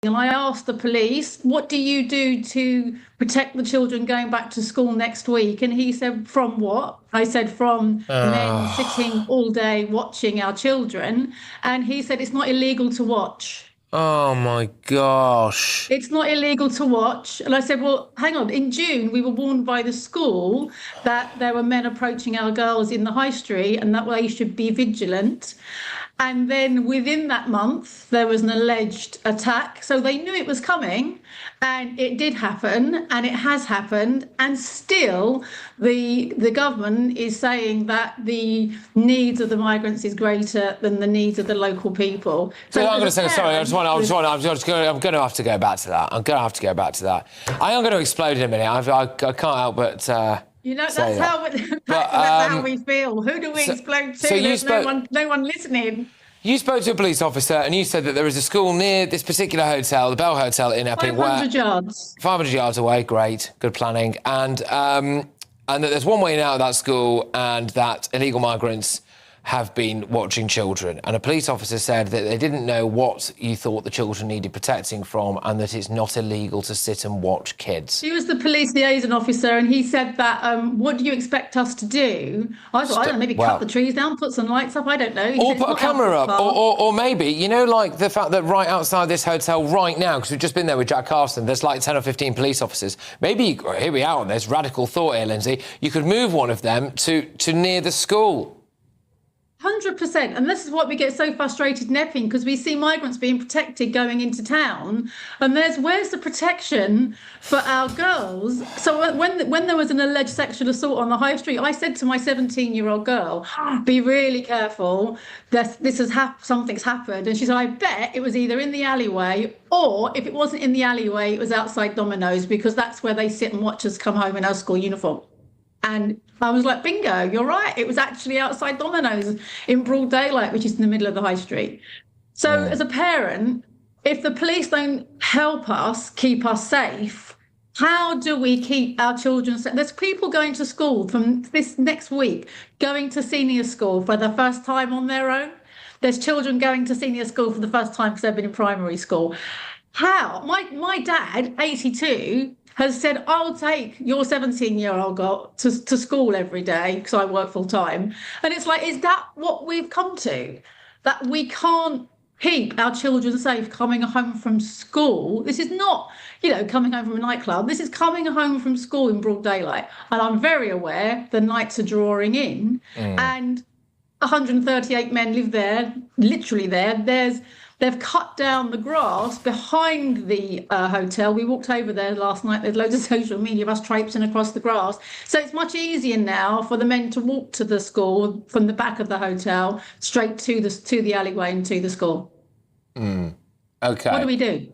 And I asked the police, what do you do to protect the children going back to school next week? And he said, from what? I said, from men sitting all day watching our children. And he said, it's not illegal to watch. Oh my gosh. It's not illegal to watch. And I said, well, hang on. In June, we were warned by the school that there were men approaching our girls in the high street and that they should be vigilant. And then within that month, there was an alleged attack. So they knew it was coming, and it did happen, and it has happened. And still, the government is saying that the needs of the migrants is greater than the needs of the local people. So I'm going to say, sorry, I'm going to have to go back to that. I am going to explode in a minute. I can't help but... You know, that's how we feel. Who do we explode to? So There's no one listening. You spoke to a police officer and you said that there is a school near this particular hotel, the Bell Hotel in Epping. 500 yards. 500 yards away, great, good planning. And that there's one way in and out of that school and that illegal migrants have been watching children. And a police officer said that they didn't know what you thought the children needed protecting from and that it's not illegal to sit and watch kids. He was the police liaison officer and he said that, what do you expect us to do? I thought, I don't know, maybe cut the trees down, put some lights up, I don't know. Or put a camera up, or maybe, you know, like the fact that right outside this hotel right now, because we've just been there with Jack Carson, there's like 10 or 15 police officers. Maybe, here we are on this radical thought here, Lindsay, you could move one of them to near the school. 100%. And this is what we get so frustrated in Epping, because we see migrants being protected going into town. And where's the protection for our girls? So when there was an alleged sexual assault on the high street, I said to my 17-year-old girl, be really careful. Something's happened. And she said, I bet it was either in the alleyway or if it wasn't in the alleyway, it was outside Domino's, because that's where they sit and watch us come home in our school uniform. And I was like, bingo, you're right. It was actually outside Domino's in broad daylight, which is in the middle of the high street. So as a parent, if the police don't help us, keep us safe, how do we keep our children safe? There's people going to school from this next week, going to senior school for the first time on their own. There's children going to senior school for the first time because they've been in primary school. How? My dad, 82, has said, I'll take your 17-year-old girl to school every day because I work full time. And it's like, is that what we've come to? That we can't keep our children safe coming home from school? This is not, coming home from a nightclub. This is coming home from school in broad daylight. And I'm very aware the nights are drawing in. And 138 men live there, literally there. They've cut down the grass behind the hotel. We walked over there last night. There's loads of social media of us traipsing across the grass. So it's much easier now for the men to walk to the school from the back of the hotel straight to the alleyway and to the school. Okay. What do we do?